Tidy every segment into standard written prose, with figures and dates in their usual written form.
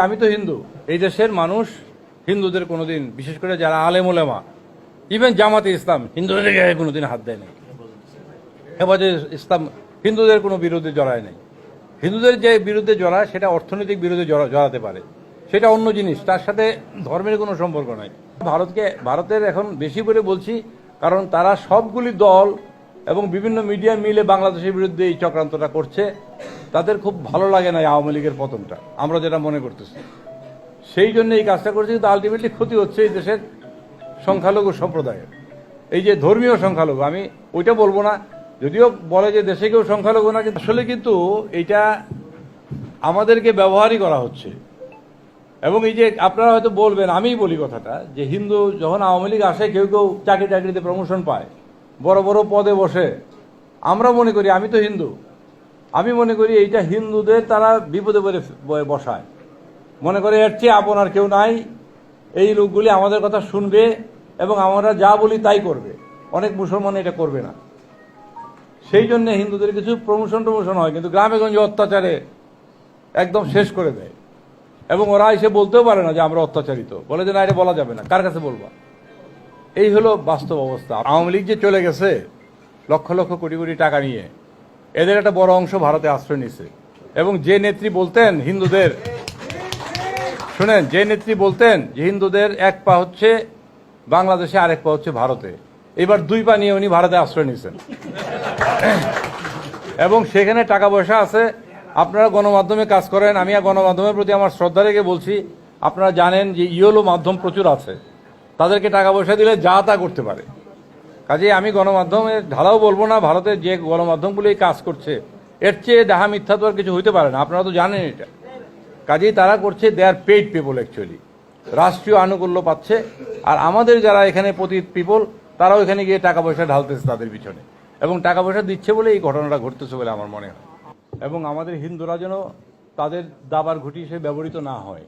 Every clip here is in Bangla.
আমি তো হিন্দু, এই দেশের মানুষ হিন্দুদের কোনোদিন, বিশেষ করে যারা আলেম ওলেমা, ইভেন জামাতে ইসলাম হিন্দুদের গায়ে কোনোদিন হাত দেয় নাই। হেফাজতে ইসলাম হিন্দুদের কোনো বিরুদ্ধে জড়ায় নাই। হিন্দুদের যে বিরুদ্ধে জড়ায় সেটা অর্থনৈতিক বিরুদ্ধে জড়াতে পারে, সেটা অন্য জিনিস, তার সাথে ধর্মের কোনো সম্পর্ক নাই। ভারতের এখন বেশি করে বলছি, কারণ তারা সবগুলি দল এবং বিভিন্ন মিডিয়া মিলে বাংলাদেশের বিরুদ্ধে এই চক্রান্তটা করছে। তাদের খুব ভালো লাগে না আওয়ামী লীগের পতনটা, আমরা যেটা মনে করতেছি, সেই জন্য এই কাজটা করছে। কিন্তু আলটিমেটলি ক্ষতি হচ্ছে এই দেশের সংখ্যালঘু সম্প্রদায়ের, এই যে ধর্মীয় সংখ্যালঘু, আমি ওইটা বলবো না, যদিও বলে যে দেশে কেউ সংখ্যালঘু না, কিন্তু আসলে কিন্তু এইটা আমাদেরকে ব্যবহারই করা হচ্ছে। এবং এই যে আপনারা হয়তো বলবেন, আমিই বলি কথাটা, যে হিন্দু যখন আওয়ামী লীগ আসে, কেউ কেউ চাকরিতে প্রমোশন পায়, বড় বড় পদে বসে, আমরা মনে করি, আমি তো হিন্দু, আমি মনে করি এইটা হিন্দুদের তারা বিপদে বসায়, মনে করে এর চেয়ে আপন আর কেউ নাই, এই লোকগুলি আমাদের কথা শুনবে এবং আমরা যা বলি তাই করবে। অনেক মুসলমান এটা করবে না, সেই জন্য হিন্দুদের কিছু প্রমোশন হয়, কিন্তু গ্রামে গঞ্জে অত্যাচারে একদম শেষ করে দেয়। এবং ওরা এসে বলতেও পারে না যে আমরা অত্যাচারিত, বলে যে না, এটা বলা যাবে না, কার কাছে বলবা। এই হলো বাস্তব অবস্থা। আওয়ামী লীগ যে চলে গেছে লক্ষ লক্ষ কোটি কোটি টাকা নিয়ে, এদের একটা বড় অংশ ভারতে আশ্রয় নিছে। এবং যে নেত্রী বলতেন হিন্দুদের, শুনেন, যে নেত্রী বলতেন যে হিন্দুদের এক পা হচ্ছে বাংলাদেশে, আরেক পা হচ্ছে ভারতে, এবার দুই পা নিয়ে উনি ভারতে আশ্রয় নিয়েছেন। এবং সেখানে টাকা পয়সা আছে। আপনারা গণমাধ্যমে কাজ করেন, আমি গণমাধ্যমের প্রতি আমার শ্রদ্ধা রেখে বলছি, আপনারা জানেন যে ইয়েলো মাধ্যম প্রচুর আছে, তাদেরকে টাকা পয়সা দিলে যা তা করতে পারে। কাজেই আমি গণমাধ্যমের ঢালাও বলবো না, ভারতের যে গণমাধ্যমগুলি কাজ করছে এর চেয়ে ডাহা মিথ্যা তো আর কিছু হইতে পারে না, আপনারা তো জানেন এটা। কাজেই তারা করছে, দে আর পেইড পিপল, অ্যাকচুয়ালি রাষ্ট্রীয় আনুকূল্য পাচ্ছে। আর আমাদের যারা এখানে পতিত পিপল, তারাও এখানে গিয়ে টাকা পয়সা ঢালতেছে তাদের পিছনে, এবং টাকা পয়সা দিচ্ছে বলে এই ঘটনাটা ঘটতেছে বলে আমার মনে হয়। এবং আমাদের হিন্দুরা যেন তাদের দাবার ঘুঁটি হিসেবে ব্যবহৃত না হয়।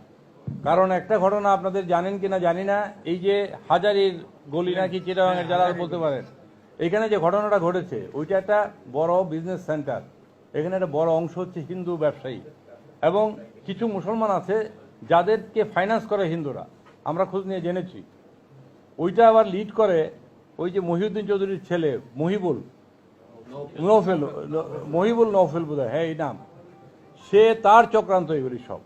কারণ একটা ঘটনা আপনাদের জানেন কিনা জানি না, এই যে হাজারির গলি নাকি চিটাগাঙের, যারা বলতে পারেন, এখানে যে ঘটনাটা ঘটেছে ওইটা একটা বড় বিজনেস সেন্টার, এখানে একটা বড় অংশ হচ্ছে হিন্দু ব্যবসায়ী, এবং কিছু মুসলমান আছে যাদেরকে ফাইন্যান্স করে হিন্দুরা, আমরা খোঁজ নিয়ে জেনেছি। ওইটা আবার লিড করে ওই যে মহিউদ্দিন চৌধুরীর ছেলে মহিবুল নওফেল বোধহয়, হ্যাঁ এই নাম, সে তার চক্রান্ত এগুলি সব।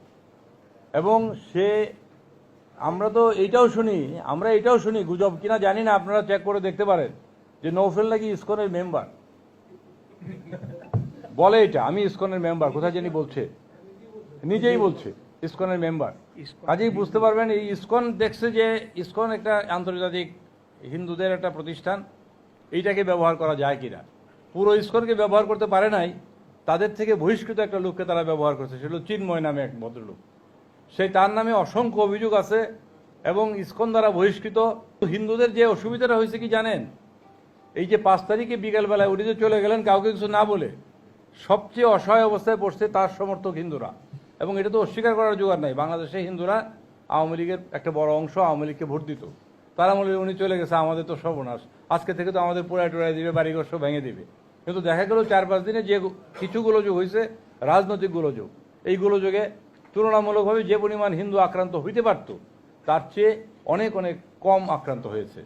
এবং সে, আমরা এটাও শুনি গুজব কিনা জানি না, আপনারা চেক করে দেখতে পারেন, যে নওফেল নাকি ইসকনের মেম্বার, বলে এটা, আমি ইসকনের মেম্বার, কোথায় জানি বলছে, নিজেই বলছে ইসকনের মেম্বার। কাজেই বুঝতে পারবেন, এই ইসকন দেখছে যে ইসকন একটা আন্তর্জাতিক হিন্দুদের একটা প্রতিষ্ঠান, এইটাকে ব্যবহার করা যায় কিনা। পুরো ইসকনকে ব্যবহার করতে পারে নাই, তাদের থেকে বহিষ্কৃত একটা লোককে তারা ব্যবহার করছে, সেটা চিন্ময় নামে এক ভদ্রলোক, সেই তার নামে অসংখ্য অভিযোগ আছে এবং ইসকন দ্বারা বহিষ্কৃত। হিন্দুদের যে অসুবিধাটা হয়েছে কি জানেন, এই যে 5 তারিখে বিকেলবেলায় উঠে যে চলে গেলেন কাউকে কিছু না বলে, সবচেয়ে অসহায় অবস্থায় পড়ছে তার সমর্থক হিন্দুরা। এবং এটা তো অস্বীকার করার জোগাড় নাই, বাংলাদেশে হিন্দুরা আওয়ামী লীগের একটা বড় অংশ আওয়ামী লীগকে ভোট দিত, তারা বলে উনি চলে গেছে, আমাদের তো সর্বনাশ, আজকে থেকে তো আমাদের পোড়ায় টোড়ায় দিবে, বাড়িঘর সব ভেঙে দিবে। কিন্তু দেখা গেল 4-5 দিনে যে কিছু গোলযোগ হয়েছে, রাজনৈতিক গোলযোগ, এই গোলযোগে তুলনামূলকভাবে যে পরিমাণ হিন্দু আক্রান্ত হইতে পারত, তার চেয়ে অনেক অনেক কম আক্রান্ত হয়েছে।